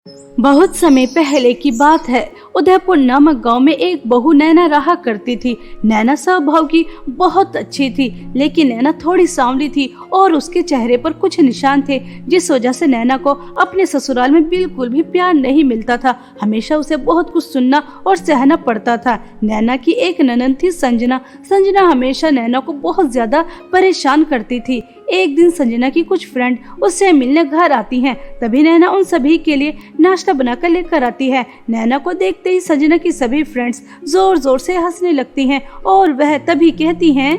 बहुत समय पहले की बात है। उदयपुर नामक गांव में एक बहू नैना रहा करती थी। नैना स्वभाव की बहुत अच्छी थी, लेकिन नैना थोड़ी सांवली थी और उसके चेहरे पर कुछ निशान थे, जिस वजह से नैना को अपने ससुराल में बिल्कुल भी प्यार नहीं मिलता था। हमेशा उसे बहुत कुछ सुनना और सहना पड़ता था। नैना की एक ननद थी संजना। संजना हमेशा नैना को बहुत ज्यादा परेशान करती थी। एक दिन संजना की कुछ फ्रेंड उससे मिलने घर आती हैं। तभी नैना उन सभी के लिए नाश्ता बनाकर लेकर आती है। नैना को देखते ही संजना की सभी फ्रेंड्स जोर जोर से हंसने लगती हैं और वह तभी कहती हैं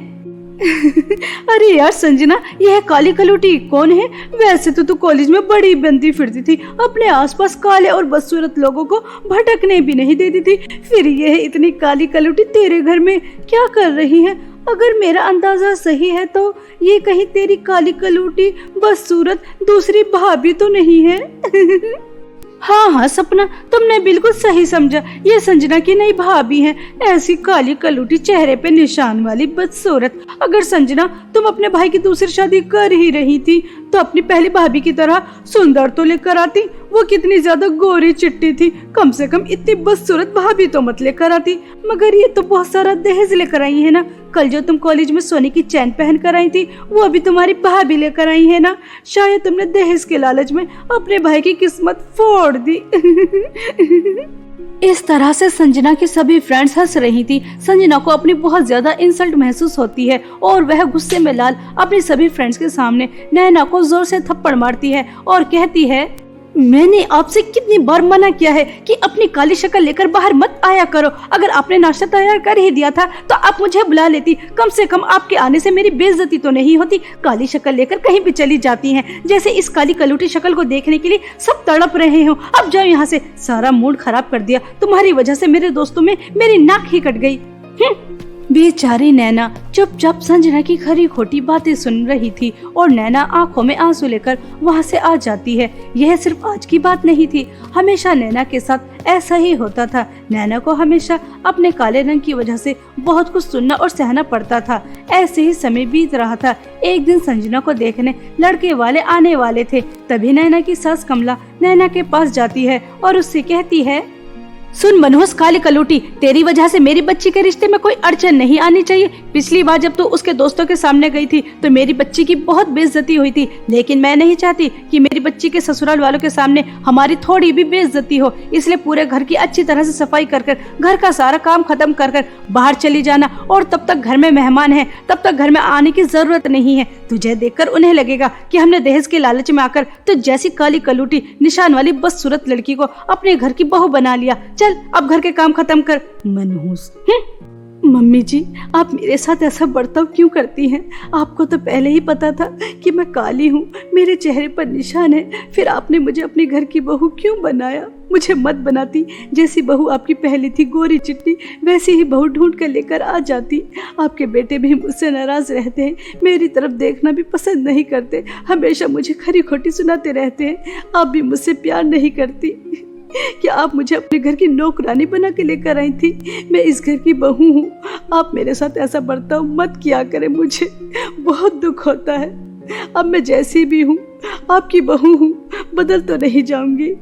अरे यार संजना, यह काली कलूटी कौन है? वैसे तो तू कॉलेज में बड़ी बनती फिरती थी, अपने आसपास काले और बदसूरत लोगों को भटकने भी नहीं देती थी, फिर यह इतनी काली कलूटी तेरे घर में क्या कर रही है? अगर मेरा अंदाजा सही है तो ये कहीं तेरी काली कलूटी बदसूरत दूसरी भाभी तो नहीं है? हाँ सपना, तुमने बिल्कुल सही समझा। ये संजना की नई भाभी है, ऐसी काली कलूटी चेहरे पे निशान वाली बदसूरत। अगर संजना तुम अपने भाई की दूसरी शादी कर ही रही थी तो अपनी पहली भाभी की तरह सुंदर तो लेकर आती। वो कितनी ज्यादा गोरी चिट्टी थी, कम से कम इतनी बदसूरत भाभी तो मत लेकर आती। मगर ये तो बहुत सारा दहेज लेकर आई है ना। कल जो तुम कॉलेज में सोने की चैन पहन कर आई थी वो भी तुम्हारी भाभी लेकर आई है ना। शायद तुमने दहेज के लालच में अपने भाई की किस्मत फोड़ दी। इस तरह से संजना की सभी फ्रेंड्स हंस रही थी। संजना को अपनी बहुत ज्यादा इंसल्ट महसूस होती है और वह गुस्से में लाल अपनी सभी फ्रेंड्स के सामने नैना को जोर से थप्पड़ मारती है और कहती है, मैंने आपसे कितनी बार मना किया है कि अपनी काली शक्ल लेकर बाहर मत आया करो। अगर आपने नाश्ता तैयार कर ही दिया था तो आप मुझे बुला लेती, कम से कम आपके आने से मेरी बेइज्जती तो नहीं होती। काली शक्ल लेकर कहीं भी चली जाती हैं, जैसे इस काली कलूटी शक्ल को देखने के लिए सब तड़प रहे हो। अब जाओ यहाँ से, सारा मूड खराब कर दिया। तुम्हारी वजह से मेरे दोस्तों में मेरी नाक ही कट गई। बेचारी नैना चुपचाप संजना की खरी खोटी बातें सुन रही थी और नैना आंखों में आंसू लेकर वहां से आ जाती है। यह सिर्फ आज की बात नहीं थी, हमेशा नैना के साथ ऐसा ही होता था। नैना को हमेशा अपने काले रंग की वजह से बहुत कुछ सुनना और सहना पड़ता था। ऐसे ही समय बीत रहा था। एक दिन संजना को देखने लड़के वाले आने वाले थे। तभी नैना की सास कमला नैना के पास जाती है और उससे कहती है, सुन मनहूस काली कलूटी, तेरी वजह से मेरी बच्ची के रिश्ते में कोई अड़चन नहीं आनी चाहिए। पिछली बार जब तू उसके दोस्तों के सामने गई थी तो मेरी बच्ची की बहुत बेइज्जती हुई थी, लेकिन मैं नहीं चाहती कि मेरी बच्ची के ससुराल वालों के सामने हमारी थोड़ी भी बेइज्जती हो। इसलिए पूरे घर की अच्छी तरह से सफाई कर घर का सारा काम खत्म कर बाहर चली जाना, और तब तक घर में मेहमान है, तब तक घर में आने की जरूरत नहीं है। तुझे देखकर उन्हें लगेगा कि हमने दहेज के लालच में आकर तो जैसी काली कलूटी निशान वाली बदसूरत लड़की को अपने घर की बहू बना लिया। चल अब घर के काम खत्म कर, मनहूस। मम्मी जी, आप मेरे साथ ऐसा बर्ताव क्यों करती हैं? आपको तो पहले ही पता था कि मैं काली हूँ, मेरे चेहरे पर निशान है, फिर आपने मुझे अपने घर की बहू क्यों बनाया? मुझे मत बनाती। जैसी बहू आपकी पहली थी गोरी चिट्टी, वैसी ही बहू ढूंढ कर लेकर आ जाती। आपके बेटे भी मुझसे नाराज रहते हैं, मेरी तरफ देखना भी पसंद नहीं करते, हमेशा मुझे खरी खोटी सुनाते रहते हैं। आप भी मुझसे प्यार नहीं करती। क्या आप मुझे अपने घर की नौकरानी बना के लेकर आई थी? मैं इस घर की बहू हूँ, आप मेरे साथ ऐसा बर्ताव मत किया करें, मुझे बहुत दुख होता है। अब मैं जैसी भी हूँ आपकी बहू हूँ, बदल तो नहीं जाऊंगी।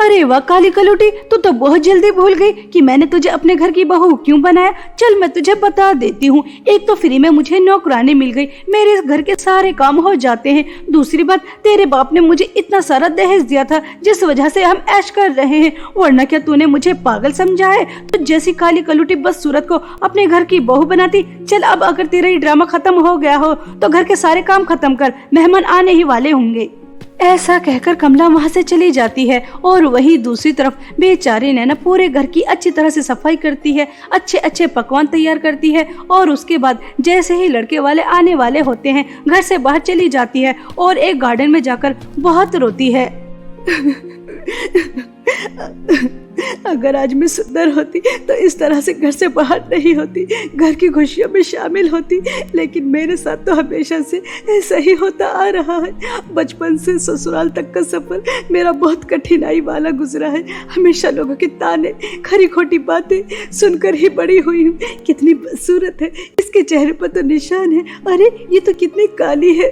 अरे वाह काली कलूटी, तू तो बहुत जल्दी भूल गई कि मैंने तुझे अपने घर की बहू क्यों बनाया। चल मैं तुझे बता देती हूँ। एक तो फ्री में मुझे नौकरानी मिल गई, मेरे घर के सारे काम हो जाते हैं। दूसरी बात, तेरे बाप ने मुझे इतना सारा दहेज दिया था जिस वजह से हम ऐश कर रहे हैं, वरना क्या तूने मुझे पागल समझा है? तो जैसी काली कलूटी बदसूरत को अपने घर की बहू बनाती। चल अब अगर तेरा ये ड्रामा खत्म हो गया हो तो घर के सारे काम खत्म कर, मेहमान आने ही वाले होंगे। ऐसा कहकर कमला वहां से चली जाती है और वहीं दूसरी तरफ बेचारी नैना पूरे घर की अच्छी तरह से सफाई करती है, अच्छे अच्छे पकवान तैयार करती है और उसके बाद जैसे ही लड़के वाले आने वाले होते हैं घर से बाहर चली जाती है और एक गार्डन में जाकर बहुत रोती है। अगर आज मैं सुंदर होती तो इस तरह से घर से बाहर नहीं होती, घर की खुशियों में शामिल होती। लेकिन मेरे साथ तो हमेशा से ऐसा ही होता आ रहा है। बचपन से ससुराल तक का सफर मेरा बहुत कठिनाई वाला गुजरा है। हमेशा लोगों के ताने, खरी खोटी बातें सुनकर ही बड़ी हुई हूँ। कितनी बदसूरत है, इसके चेहरे पर तो निशान है, अरे ये तो कितनी काली है,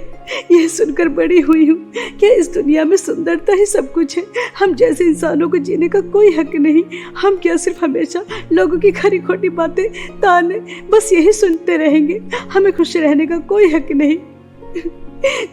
यह सुनकर बड़ी हुई हूँ। क्या इस दुनिया में सुंदरता ही सब कुछ है? हम जैसे इंसानों को जीने का कोई हक नहीं। हम क्या सिर्फ हमेशा लोगों की खरी खोटी बातें, ताने, बस यही सुनते रहेंगे? हमें खुश रहने का कोई हक नहीं।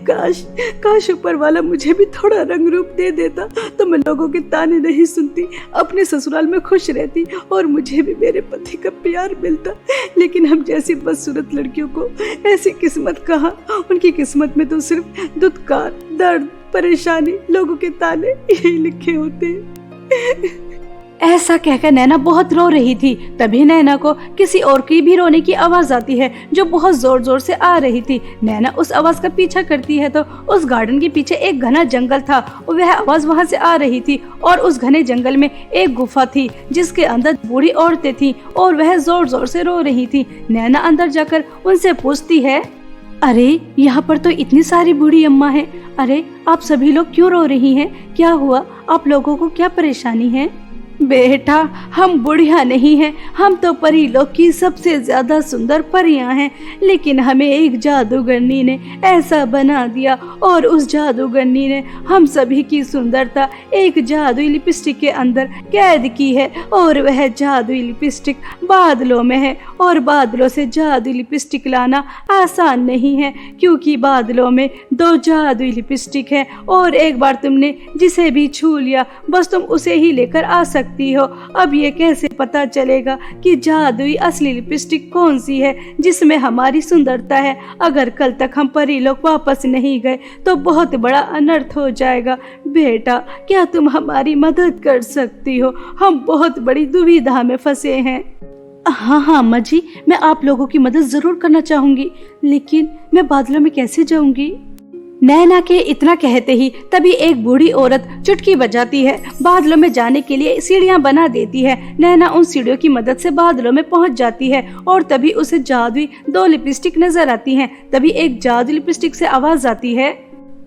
काश ऊपर वाला मुझे भी थोड़ा रंग रूप दे देता तो मैं लोगों के ताने नहीं सुनती, अपने ससुराल में खुश रहती और मुझे भी मेरे पति का प्यार मिलता। लेकिन हम जैसी बदसूरत लड़कियों को ऐसी किस्मत कहाँ? उनकी किस्मत में तो सिर्फ दुत्कार, दर्द, परेशानी, लोगों के ताने यही लिखे होते हैं। ऐसा कहकर नैना बहुत रो रही थी। तभी नैना को किसी और की भी रोने की आवाज आती है जो बहुत जोर जोर से आ रही थी। नैना उस आवाज का पीछा करती है तो उस गार्डन के पीछे एक घना जंगल था और वह आवाज वहां से आ रही थी। और उस घने जंगल में एक गुफा थी जिसके अंदर बूढ़ी औरतें थी और वह जोर जोर से रो रही थी। नैना अंदर जाकर उनसे पूछती है, अरे यहाँ पर तो इतनी सारी बूढ़ी अम्मा है, अरे आप सभी लोग क्यों रो रही हैं? क्या हुआ? आप लोगों को क्या परेशानी है? बेटा, हम बुढ़िया नहीं हैं, हम तो परी लोग की सबसे ज्यादा सुंदर परियां हैं। लेकिन हमें एक जादूगरनी ने ऐसा बना दिया और उस जादूगरनी ने हम सभी की सुंदरता एक जादुई लिपस्टिक के अंदर कैद की है। और वह जादुई लिपस्टिक बादलों में है और बादलों से जादुई लिपस्टिक लाना आसान नहीं है, क्योंकि बादलों में 2 जादुई लिपस्टिक है और एक बार तुमने जिसे भी छू लिया बस तुम उसे ही लेकर आ सकती हो। अब ये कैसे पता चलेगा कि जादुई असली लिपस्टिक कौन सी है जिसमें हमारी सुंदरता है? अगर कल तक हम परी लोग वापस नहीं गए तो बहुत बड़ा अनर्थ हो जाएगा। बेटा, क्या तुम हमारी मदद कर सकती हो? हम बहुत बड़ी दुविधा में फंसे हैं। हाँ अम्मा जी, मैं आप लोगों की मदद जरूर करना चाहूंगी, लेकिन मैं बादलों में कैसे जाऊंगी? नैना के इतना कहते ही तभी एक बूढ़ी औरत चुटकी बजाती है। बादलों में जाने के लिए सीढ़ियां बना देती है। नैना उन सीढ़ियों की मदद से बादलों में पहुंच जाती है और तभी उसे जादुई 2 लिपस्टिक नजर आती हैं। तभी एक जादुई लिपस्टिक से आवाज आती है,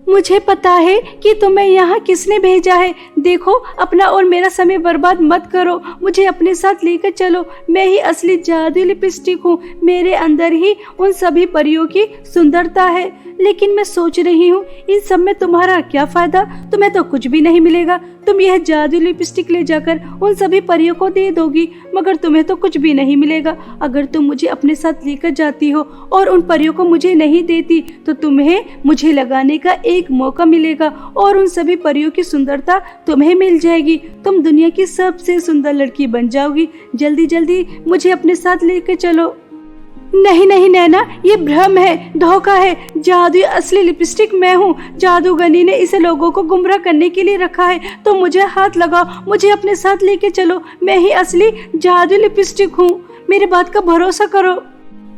मुझे पता है कि तुम्हें यहाँ किसने भेजा है। देखो, अपना और मेरा समय बर्बाद मत करो, मुझे अपने साथ लेकर चलो। मैं ही असली जादुई लिपस्टिक हूँ, मेरे अंदर ही उन सभी परियों की सुंदरता है। लेकिन मैं सोच रही हूँ, इन सब में तुम्हारा क्या फायदा? तुम्हें तो कुछ भी नहीं मिलेगा। तुम यह जादुई लिपस्टिक ले जाकर उन सभी परियों को दे दोगी, मगर तुम्हें तो कुछ भी नहीं मिलेगा। अगर तुम मुझे अपने साथ लेकर जाती हो और उन परियों को मुझे नहीं देती तो तुम्हें मुझे लगाने का एक मौका मिलेगा और उन सभी परियों की सुंदरता तुम्हें मिल जाएगी। तुम दुनिया की सबसे सुंदर लड़की बन जाओगी। जल्दी जल्दी मुझे अपने साथ लेकर चलो। नहीं नहीं नैना, ये भ्रम है, धोखा है। जादुई असली लिपस्टिक मैं हूँ। जादूगरनी ने इसे लोगों को गुमराह करने के लिए रखा है। तो मुझे हाथ लगाओ, मुझे अपने साथ लेके चलो। मैं ही असली जादुई लिपस्टिक हूँ, मेरी बात का भरोसा करो।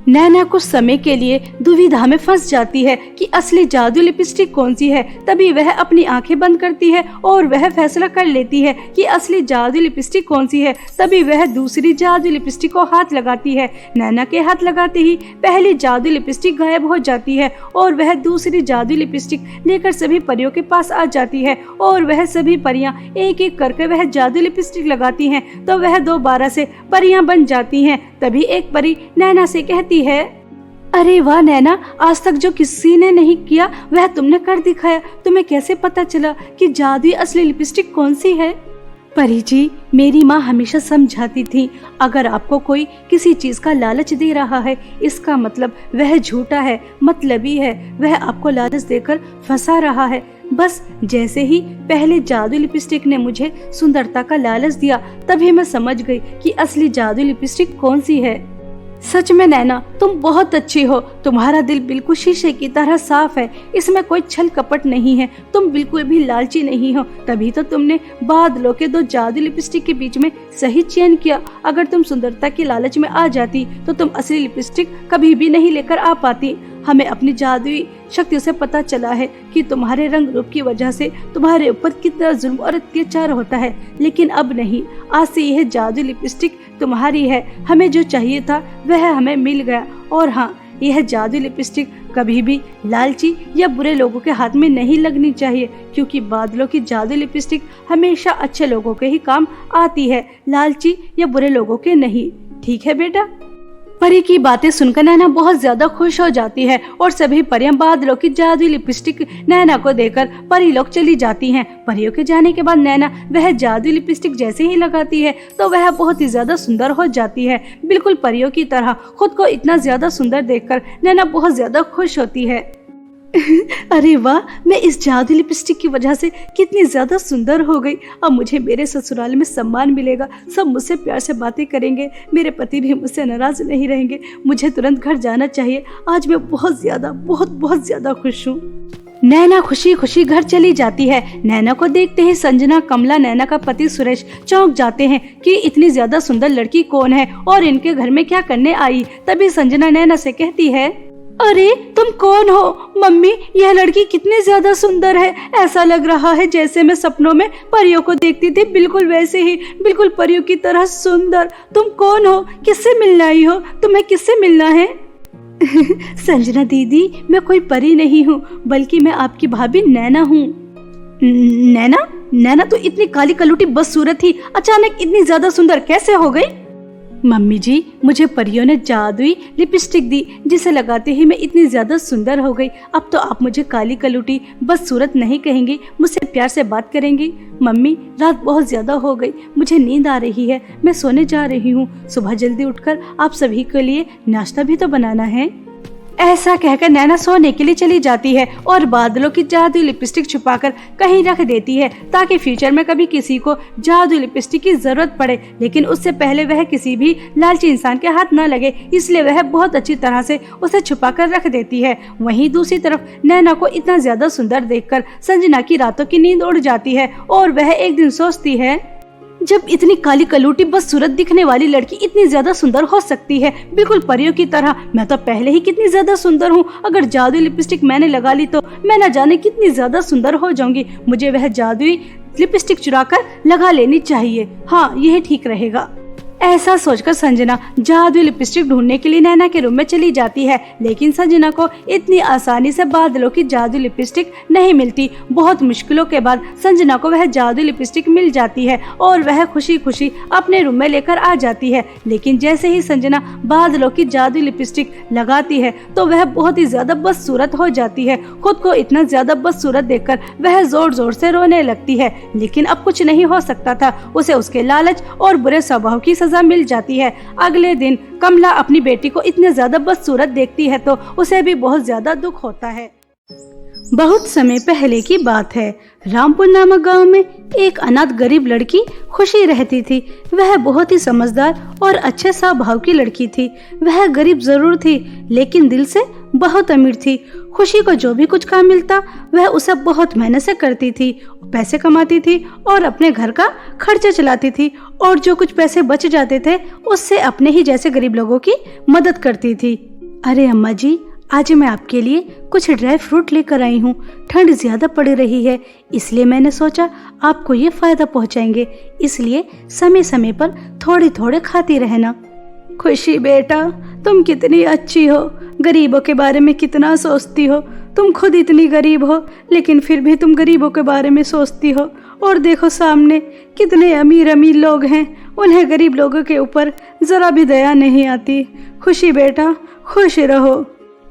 नैना कुछ समय के लिए दुविधा में फंस जाती है कि असली जादू लिपस्टिक कौन सी है। तभी वह अपनी आंखें बंद करती है और वह फैसला कर लेती है कि असली जादू लिपस्टिक कौन सी है। तभी वह दूसरी जादू लिपस्टिक को हाथ लगाती है। नैना के हाथ लगाते ही पहली जादू लिपस्टिक गायब हो जाती है और वह दूसरी जादू लिपस्टिक लेकर सभी परियों के पास आ जाती है और वह सभी परियां एक एक करके वह जादू लिपस्टिक लगाती हैं तो वह दोबारा से परियां बन जाती हैं। तभी एक परी नैना से कहती है, अरे वाह नैना, आज तक जो किसी ने नहीं किया वह तुमने कर दिखाया। तुम्हें कैसे पता चला कि जादुई असली लिपस्टिक कौन सी है? परी जी, मेरी माँ हमेशा समझाती थी, अगर आपको कोई किसी चीज का लालच दे रहा है इसका मतलब वह झूठा है, मतलबी है, वह आपको लालच देकर फंसा रहा है। बस जैसे ही पहले जादू लिपस्टिक ने मुझे सुंदरता का लालच दिया तभी मैं समझ गई कि असली जादू लिपस्टिक कौन सी है। सच में नैना, तुम बहुत अच्छी हो। तुम्हारा दिल बिल्कुल शीशे की तरह साफ है, इसमें कोई छल कपट नहीं है। तुम बिल्कुल भी लालची नहीं हो, तभी तो तुमने बादलों के 2 जादू लिपस्टिक के बीच में सही चयन किया। अगर तुम सुंदरता के लालच में आ जाती तो तुम असली लिपस्टिक कभी भी नहीं लेकर आ पाती। हमें अपनी जादुई शक्तियों से पता चला है कि तुम्हारे रंग रूप की वजह से तुम्हारे ऊपर कितना जुल्म और अत्याचार होता है, लेकिन अब नहीं। आज से यह जादुई लिपस्टिक तुम्हारी है। हमें जो चाहिए था वह हमें मिल गया। और हाँ, यह जादुई लिपस्टिक कभी भी लालची या बुरे लोगों के हाथ में नहीं लगनी चाहिए, क्योंकि बादलों की जादुई लिपस्टिक हमेशा अच्छे लोगों के ही काम आती है, लालची या बुरे लोगों के नहीं। ठीक है बेटा। परी की बातें सुनकर नैना बहुत ज्यादा खुश हो जाती है और सभी परियां बादलों की जादुई लिपस्टिक नैना को देकर परी लोग चली जाती हैं। परियों के जाने के बाद नैना वह जादुई लिपस्टिक जैसे ही लगाती है तो वह बहुत ही ज्यादा सुंदर हो जाती है, बिल्कुल परियों की तरह। खुद को इतना ज्यादा सुंदर देखकर नैना बहुत ज्यादा खुश होती है। अरे वाह, मैं इस जादुई लिपस्टिक की वजह से कितनी ज्यादा सुंदर हो गई। अब मुझे मेरे ससुराल में सम्मान मिलेगा, सब मुझसे प्यार से बातें करेंगे, मेरे पति भी मुझसे नाराज नहीं रहेंगे। मुझे तुरंत घर जाना चाहिए। आज मैं बहुत ज्यादा खुश हूँ। नैना खुशी खुशी घर चली जाती है। नैना को देखते ही संजना, कमला, नैना का पति सुरेश चौंक जाते हैं कि इतनी ज्यादा सुंदर लड़की कौन है और इनके घर में क्या करने आई। तभी संजना नैना से कहती है, अरे तुम कौन हो? मम्मी, यह लड़की कितनी ज्यादा सुंदर है। ऐसा लग रहा है जैसे मैं सपनों में परियों को देखती थी, बिल्कुल वैसे ही, बिल्कुल परियों की तरह सुंदर। तुम कौन हो? किससे मिलने आई हो? तुम्हें किससे मिलना है? संजना दीदी, मैं कोई परी नहीं हूँ, बल्कि मैं आपकी भाभी नैना हूँ। नैना? नैना तो इतनी काली कलूटी बदसूरत थी, अचानक इतनी ज्यादा सुंदर कैसे हो गई? मम्मी जी, मुझे परियों ने जादुई लिपस्टिक दी, जिसे लगाते ही मैं इतनी ज्यादा सुंदर हो गई। अब तो आप मुझे काली कलूटी बदसूरत नहीं कहेंगी, मुझसे प्यार से बात करेंगी। मम्मी, रात बहुत ज्यादा हो गई, मुझे नींद आ रही है, मैं सोने जा रही हूँ। सुबह जल्दी उठकर आप सभी के लिए नाश्ता भी तो बनाना है। ऐसा कहकर नैना सोने के लिए चली जाती है और बादलों की जादुई लिपस्टिक छुपाकर कहीं रख देती है, ताकि फ्यूचर में कभी किसी को जादुई लिपस्टिक की जरूरत पड़े, लेकिन उससे पहले वह किसी भी लालची इंसान के हाथ न लगे, इसलिए वह बहुत अच्छी तरह से उसे छुपाकर रख देती है। वहीं दूसरी तरफ नैना को इतना ज्यादा सुंदर देखकर संजना की रातों की नींद उड़ जाती है और वह एक दिन सोचती है, जब इतनी काली कलूटी बदसूरत दिखने वाली लड़की इतनी ज्यादा सुंदर हो सकती है, बिल्कुल परियों की तरह, मैं तो पहले ही कितनी ज्यादा सुंदर हूँ। अगर जादुई लिपस्टिक मैंने लगा ली तो मैं न जाने कितनी ज्यादा सुंदर हो जाऊंगी। मुझे वह जादुई लिपस्टिक चुराकर लगा लेनी चाहिए। हाँ, यह ठीक रहेगा। ऐसा सोचकर संजना जादुई लिपस्टिक ढूंढने के लिए नैना के रूम में चली जाती है, लेकिन संजना को इतनी आसानी से बादलों की जादुई लिपस्टिक नहीं मिलती। बहुत मुश्किलों के बाद संजना को वह जादुई लिपस्टिक मिल जाती है और वह खुशी खुशी अपने रूम में लेकर आ जाती है। लेकिन जैसे ही संजना बादलों की जादुई लिपस्टिक लगाती है तो वह बहुत ही ज्यादा बदसूरत हो जाती है। खुद को इतना ज्यादा बदसूरत देखकर वह जोर जोर से रोने लगती है, लेकिन अब कुछ नहीं हो सकता था। उसे उसके लालच और बुरे स्वभाव की सजा मिल जाती है। अगले दिन कमला अपनी बेटी को इतने ज्यादा बदसूरत देखती है तो उसे भी बहुत ज्यादा दुख होता है। बहुत समय पहले की बात है। रामपुर नामक गांव में एक अनाथ गरीब लड़की खुशी रहती थी। वह बहुत ही समझदार और अच्छे स्वभाव की लड़की थी। वह गरीब जरूर थी, लेकिन दिल से बहुत अमीर थी। खुशी को जो भी कुछ काम मिलता वह उसे बहुत मेहनत से करती थी, पैसे कमाती थी और अपने घर का खर्चा चलाती थी, और जो कुछ पैसे बच जाते थे उससे अपने ही जैसे गरीब लोगों की मदद करती थी। अरे अम्मा जी, आज मैं आपके लिए कुछ ड्राई फ्रूट लेकर आई हूँ। ठंड ज्यादा पड़ रही है, इसलिए मैंने सोचा आपको ये फायदा पहुँचाएंगे, इसलिए समय समय पर थोड़े थोड़े खाती रहना। खुशी बेटा, तुम कितनी अच्छी हो, गरीबों के बारे में कितना सोचती हो। तुम खुद इतनी गरीब हो, लेकिन फिर भी तुम गरीबों के बारे में सोचती हो। और देखो सामने कितने अमीर अमीर लोग हैं, उन्हें गरीब लोगों के ऊपर जरा भी दया नहीं आती। खुशी बेटा, खुश रहो।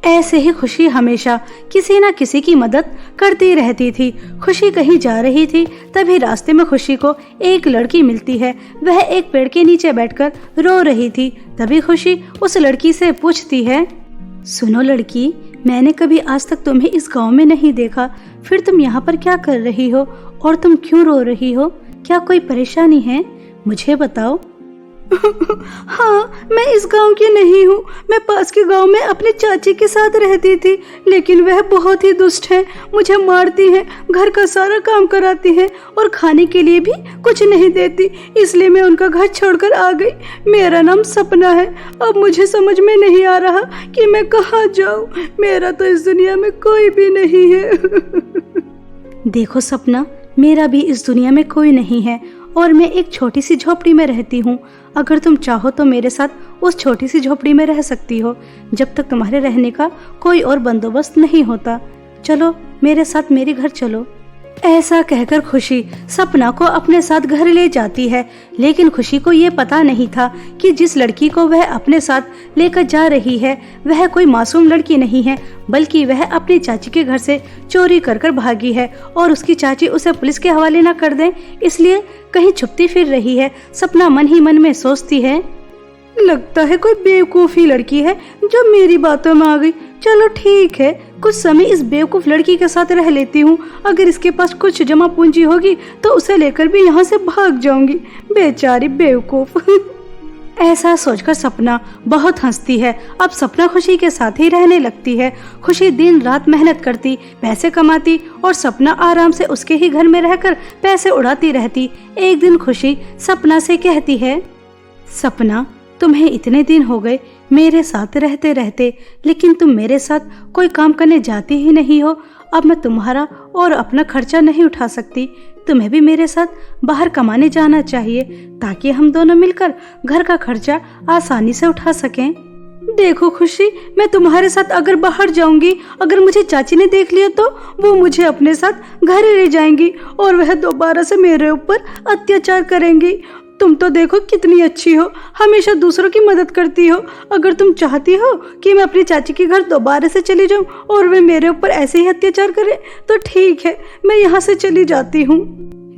ऐसे ही खुशी हमेशा किसी न किसी की मदद करती रहती थी। खुशी कहीं जा रही थी, तभी रास्ते में खुशी को एक लड़की मिलती है। वह एक पेड़ के नीचे बैठकर रो रही थी। तभी खुशी उस लड़की से पूछती है, सुनो लड़की, मैंने कभी आज तक तुम्हें इस गांव में नहीं देखा, फिर तुम यहाँ पर क्या कर रही हो और तुम क्यों रो रही हो? क्या कोई परेशानी है? मुझे बताओ। हाँ, मैं इस गांव की नहीं हूँ। मैं पास के गांव में अपनी चाची के साथ रहती थी, लेकिन वह बहुत ही दुष्ट है। मुझे मारती है, घर का सारा काम कराती है और खाने के लिए भी कुछ नहीं देती। इसलिए मैं उनका घर छोड़कर आ गई। मेरा नाम सपना है। अब मुझे समझ में नहीं आ रहा कि मैं कहाँ जाऊँ। मेरा तो इस दुनिया में कोई भी नहीं है। देखो सपना, मेरा भी इस दुनिया में कोई नहीं है और मैं एक छोटी सी झोपड़ी में रहती हूँ। अगर तुम चाहो तो मेरे साथ उस छोटी सी झोपड़ी में रह सकती हो, जब तक तुम्हारे रहने का कोई और बंदोबस्त नहीं होता। चलो मेरे साथ मेरे घर चलो। ऐसा कहकर खुशी सपना को अपने साथ घर ले जाती है, लेकिन खुशी को ये पता नहीं था कि जिस लड़की को वह अपने साथ लेकर जा रही है वह कोई मासूम लड़की नहीं है, बल्कि वह अपनी चाची के घर से चोरी कर कर भागी है और उसकी चाची उसे पुलिस के हवाले न कर दे, इसलिए कहीं छुपती फिर रही है। सपना मन ही मन में सोचती है, लगता है कोई बेवकूफी लड़की है जो मेरी बातों में आ गई। चलो ठीक है, कुछ समय इस बेवकूफ लड़की के साथ रह लेती हूँ। अगर इसके पास कुछ जमा पूंजी होगी तो उसे लेकर भी यहाँ से भाग जाऊंगी। बेचारी बेवकूफ। ऐसा सोचकर सपना बहुत हंसती है। अब सपना खुशी के साथ ही रहने लगती है। खुशी दिन रात मेहनत करती, पैसे कमाती और सपना आराम से उसके ही घर में रहकर पैसे उड़ाती रहती। एक दिन खुशी सपना से कहती है, सपना, तुम्हें इतने दिन हो गए मेरे साथ रहते रहते, लेकिन तुम मेरे साथ कोई काम करने जाती ही नहीं हो। अब मैं तुम्हारा और अपना खर्चा नहीं उठा सकती। तुम्हें भी मेरे साथ बाहर कमाने जाना चाहिए ताकि हम दोनों मिलकर घर का खर्चा आसानी से उठा सकें। देखो खुशी, मैं तुम्हारे साथ अगर बाहर जाऊंगी, अगर मुझे चाची ने देख लिया तो वो मुझे अपने साथ घर ले जाएंगी और वह दोबारा से मेरे ऊपर अत्याचार करेंगी। तुम तो देखो कितनी अच्छी हो, हमेशा दूसरों की मदद करती हो। अगर तुम चाहती हो कि मैं अपनी चाची के घर दोबारा से चली जाऊं और वे मेरे ऊपर ऐसे ही अत्याचार करे तो ठीक है, मैं यहाँ से चली जाती हूँ।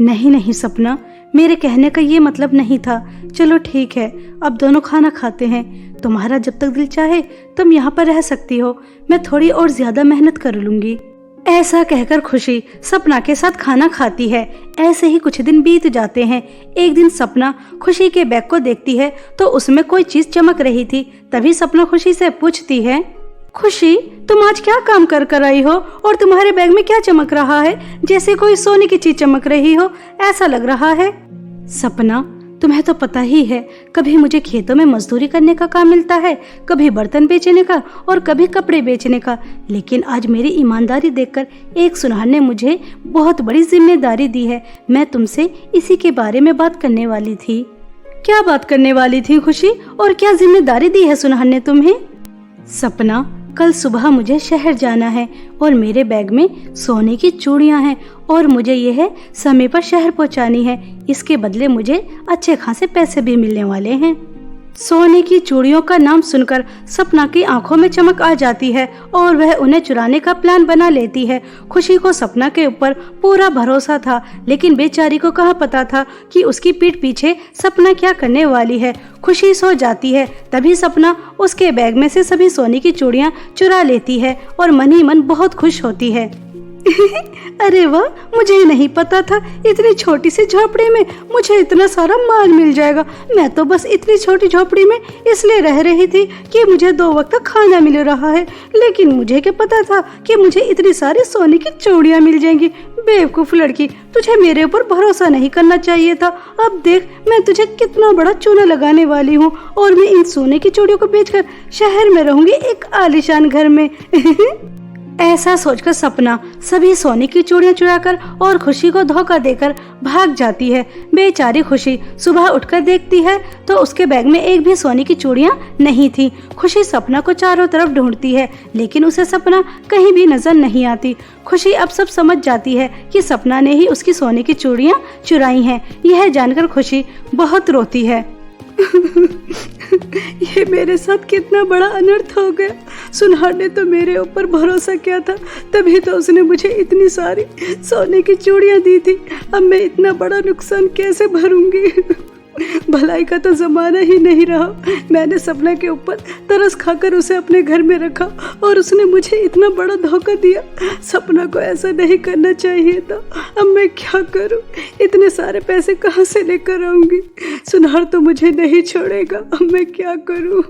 नहीं नहीं सपना, मेरे कहने का ये मतलब नहीं था। चलो ठीक है, अब दोनों खाना खाते हैं। तुम्हारा जब तक दिल चाहे तुम यहाँ पर रह सकती हो, मैं थोड़ी और ज्यादा मेहनत कर लूंगी। ऐसा कहकर खुशी सपना के साथ खाना खाती है। ऐसे ही कुछ दिन बीत जाते हैं। एक दिन सपना खुशी के बैग को देखती है तो उसमें कोई चीज चमक रही थी। तभी सपना खुशी से पूछती है, खुशी, तुम आज क्या काम कर कर आई हो और तुम्हारे बैग में क्या चमक रहा है? जैसे कोई सोने की चीज चमक रही हो ऐसा लग रहा है। सपना, तुम्हें तो पता ही है, कभी मुझे खेतों में मजदूरी करने का काम मिलता है, कभी बर्तन बेचने का और कभी कपड़े बेचने का, लेकिन आज मेरी ईमानदारी देखकर एक सुनहर ने मुझे बहुत बड़ी जिम्मेदारी दी है। मैं तुमसे इसी के बारे में बात करने वाली थी। क्या बात करने वाली थी खुशी, और क्या जिम्मेदारी दी है सुनहर ने तुम्हें? सपना, कल सुबह मुझे शहर जाना है और मेरे बैग में सोने की चूड़ियां हैं और मुझे यह समय पर शहर पहुंचानी है। इसके बदले मुझे अच्छे खासे पैसे भी मिलने वाले हैं। सोने की चूड़ियों का नाम सुनकर सपना की आंखों में चमक आ जाती है और वह उन्हें चुराने का प्लान बना लेती है। खुशी को सपना के ऊपर पूरा भरोसा था, लेकिन बेचारी को कहाँ पता था कि उसकी पीठ पीछे सपना क्या करने वाली है। खुशी सो जाती है, तभी सपना उसके बैग में से सभी सोने की चूड़ियां चुरा लेती है और मन ही मन बहुत खुश होती है। अरे वाह, मुझे ही नहीं पता था इतनी छोटी सी झोपड़ी में मुझे इतना सारा माल मिल जाएगा। मैं तो बस इतनी छोटी झोपड़ी में इसलिए रह रही थी कि मुझे 2 वक्त खाना मिल रहा है, लेकिन मुझे क्या पता था कि मुझे इतनी सारी सोने की चूड़ियां मिल जाएंगी। बेवकूफ लड़की, तुझे मेरे ऊपर भरोसा नहीं करना चाहिए था। अब देख, मैं तुझे कितना बड़ा चूना लगाने वाली हूँ और मैं इन सोने की चूड़ियों को बेचकर शहर में रहूंगी एक आलीशान घर में। ऐसा सोचकर सपना सभी सोने की चूड़ियां चुराकर और खुशी को धोखा देकर भाग जाती है। बेचारी खुशी सुबह उठकर देखती है तो उसके बैग में एक भी सोने की चूड़ियां नहीं थी। खुशी सपना को चारों तरफ ढूंढती है, लेकिन उसे सपना कहीं भी नजर नहीं आती। खुशी अब सब समझ जाती है कि सपना ने ही उसकी सोने की चूड़ियां चुराई हैं। यह जानकर खुशी बहुत रोती है। ये मेरे साथ कितना बड़ा अनर्थ हो गया। सुनहर ने तो मेरे ऊपर भरोसा किया था, तभी तो उसने मुझे इतनी सारी सोने की चूड़ियां दी थी। अब मैं इतना बड़ा नुकसान कैसे भरूंगी? भलाई का तो जमाना ही नहीं रहा। मैंने सपना के ऊपर तरस खाकर उसे अपने घर में रखा और उसने मुझे इतना बड़ा धोखा दिया। सपना को ऐसा नहीं करना चाहिए था। अब मैं क्या करूं? इतने सारे पैसे कहां से लेकर आऊंगी? सुनार तो मुझे नहीं छोड़ेगा। अब मैं क्या करूं?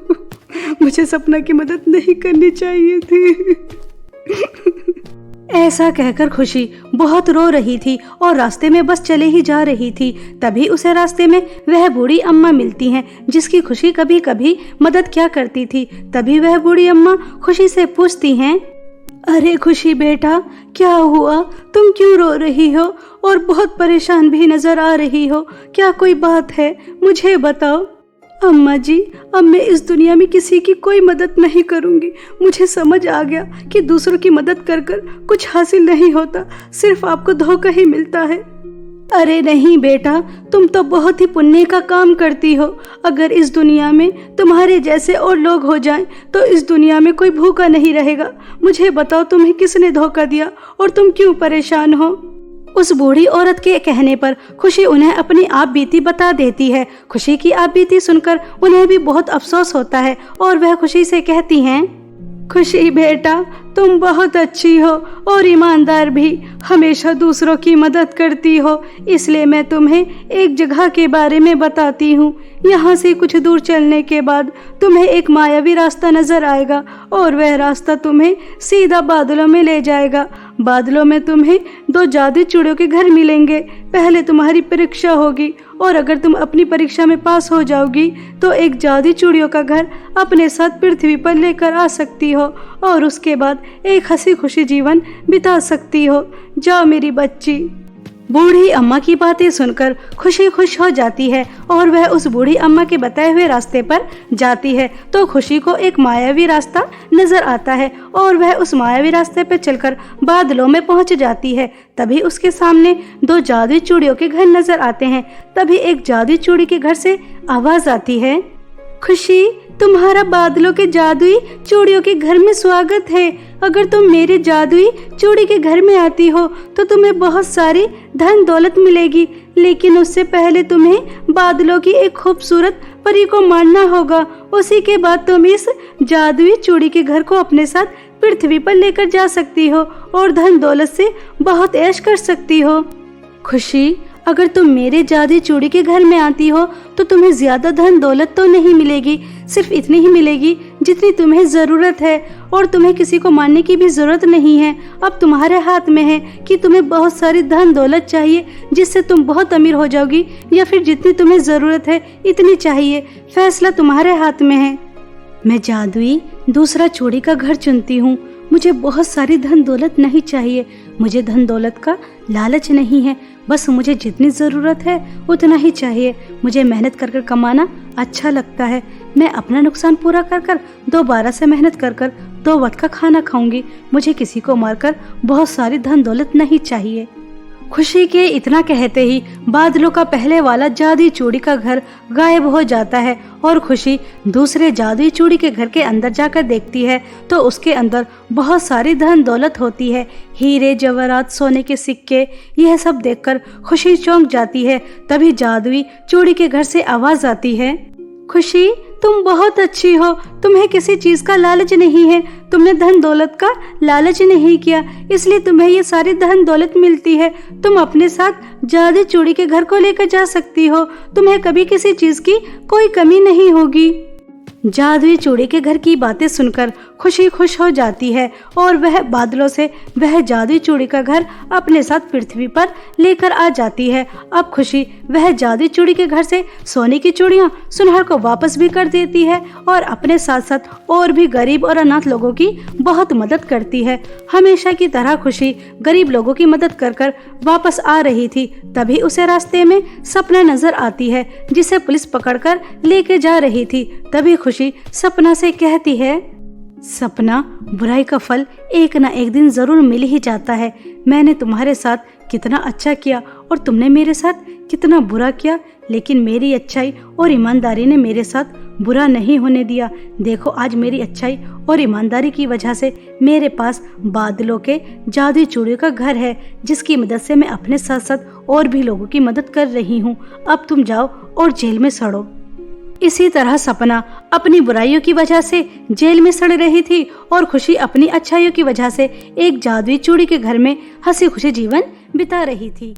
मुझे सपना की मदद नहीं करनी चाहिए थी। ऐसा कहकर खुशी बहुत रो रही थी और रास्ते में बस चले ही जा रही थी। तभी उसे रास्ते में वह बूढ़ी अम्मा मिलती हैं, जिसकी खुशी कभी कभी मदद क्या करती थी। तभी वह बूढ़ी अम्मा खुशी से पूछती हैं, अरे खुशी बेटा, क्या हुआ? तुम क्यों रो रही हो और बहुत परेशान भी नजर आ रही हो? क्या कोई बात है? मुझे बताओ। अम्मा जी, अब मैं इस दुनिया में किसी की कोई मदद नहीं करूंगी। मुझे समझ आ गया कि दूसरों की मदद कर कर कुछ हासिल नहीं होता, सिर्फ आपको धोखा ही मिलता है। अरे नहीं बेटा, तुम तो बहुत ही पुण्य का काम करती हो। अगर इस दुनिया में तुम्हारे जैसे और लोग हो जाएं, तो इस दुनिया में कोई भूखा नहीं रहेगा। मुझे बताओ, तुम्हें किसने धोखा दिया और तुम क्यों परेशान हो? उस बूढ़ी औरत के कहने पर खुशी उन्हें अपनी आप बीती बता देती है। खुशी की आप बीती सुनकर उन्हें भी बहुत अफसोस होता है और वह खुशी से कहती हैं, खुशी बेटा, तुम बहुत अच्छी हो और ईमानदार भी, हमेशा दूसरों की मदद करती हो। इसलिए मैं तुम्हें एक जगह के बारे में बताती हूँ। यहाँ से कुछ दूर चलने के बाद तुम्हें एक मायावी रास्ता नजर आएगा और वह रास्ता तुम्हें सीधा बादलों में ले जाएगा। बादलों में तुम्हें 2 जादुई चूड़ियों के घर मिलेंगे। पहले तुम्हारी परीक्षा होगी और अगर तुम अपनी परीक्षा में पास हो जाओगी तो एक जादुई चूड़ियों का घर अपने साथ पृथ्वी पर लेकर आ सकती हो और उसके बाद एक हंसी खुशी जीवन बिता सकती हो। जाओ मेरी बच्ची। बूढ़ी अम्मा की बातें सुनकर खुशी खुश हो जाती है और वह उस बूढ़ी अम्मा के बताए हुए रास्ते पर जाती है। तो खुशी को एक मायावी रास्ता नजर आता है और वह उस मायावी रास्ते पर चलकर बादलों में पहुंच जाती है। तभी उसके सामने 2 जादुई चूड़ियों के घर नजर आते हैं। तभी एक जादुई चूड़ी के घर से आवाज आती है, खुशी, तुम्हारा बादलों के जादुई चूड़ियों के घर में स्वागत है। अगर तुम मेरे जादुई चूड़ी के घर में आती हो तो तुम्हें बहुत सारी धन दौलत मिलेगी, लेकिन उससे पहले तुम्हें बादलों की एक खूबसूरत परी को मारना होगा। उसी के बाद तुम इस जादुई चूड़ी के घर को अपने साथ पृथ्वी पर लेकर जा सकती हो और धन दौलत से बहुत ऐश कर सकती हो। खुशी, अगर तुम मेरे जादुई चूड़ी के घर में आती हो तो तुम्हें ज्यादा धन दौलत तो नहीं मिलेगी, सिर्फ इतनी ही मिलेगी जितनी तुम्हें जरूरत है और तुम्हें किसी को मानने की भी जरूरत नहीं है। अब तुम्हारे हाथ में है कि तुम्हें बहुत सारी धन दौलत चाहिए जिससे तुम बहुत अमीर हो जाओगी, या फिर जितनी तुम्हें जरूरत है इतनी चाहिए। फैसला तुम्हारे हाथ में है। मैं जादुई दूसरा चूड़ी का घर चुनती हूँ। मुझे बहुत सारी धन दौलत नहीं चाहिए। मुझे धन दौलत का लालच नहीं है, बस मुझे जितनी ज़रूरत है उतना ही चाहिए। मुझे मेहनत कर कर कमाना अच्छा लगता है। मैं अपना नुकसान पूरा कर कर दोबारा से मेहनत कर कर 2 वक्त का खाना खाऊंगी। मुझे किसी को मारकर बहुत सारी धन दौलत नहीं चाहिए। खुशी के इतना कहते ही बादलों का पहले वाला जादुई चूड़ी का घर गायब हो जाता है और खुशी दूसरे जादुई चूड़ी के घर के अंदर जाकर देखती है तो उसके अंदर बहुत सारी धन दौलत होती है, हीरे जवाहरात, सोने के सिक्के। यह सब देखकर खुशी चौंक जाती है। तभी जादुई चूड़ी के घर से आवाज आती है, खुशी, तुम बहुत अच्छी हो। तुम्हें किसी चीज का लालच नहीं है। तुमने धन दौलत का लालच नहीं किया, इसलिए तुम्हें ये सारी धन दौलत मिलती है। तुम अपने साथ जादुई चूड़ी के घर को लेकर जा सकती हो। तुम्हें कभी किसी चीज की कोई कमी नहीं होगी। जादुई चूड़ी के घर की बातें सुनकर खुशी खुश हो जाती है और वह बादलों से वह जादुई चूड़ी का घर अपने साथ पृथ्वी पर लेकर आ जाती है। अब खुशी वह जादुई चूड़ी के घर से सोने की चूड़ियां सुनहर को वापस भी कर देती है और अपने साथ साथ और भी गरीब और अनाथ लोगों की बहुत मदद करती है। हमेशा की तरह खुशी गरीब लोगों की मदद कर कर वापस आ रही थी। तभी उसे रास्ते में सपना नजर आती है जिसे पुलिस पकड़कर लेके जा रही थी। तभी खुशी सपना से कहती है, सपना, बुराई का फल एक ना एक दिन जरूर मिल ही जाता है। मैंने तुम्हारे साथ कितना अच्छा किया और तुमने मेरे साथ कितना बुरा किया, लेकिन मेरी अच्छाई और ईमानदारी ने मेरे साथ बुरा नहीं होने दिया। देखो आज मेरी अच्छाई और ईमानदारी की वजह से मेरे पास बादलों के जादुई चूड़ियों का घर है, जिसकी मदद से मैं अपने साथ साथ और भी लोगों की मदद कर रही हूँ। अब तुम जाओ और जेल में सड़ो। इसी तरह सपना अपनी बुराइयों की वजह से जेल में सड़ रही थी और खुशी अपनी अच्छाइयों की वजह से एक जादुई चूड़ी के घर में हंसी खुशी जीवन बिता रही थी।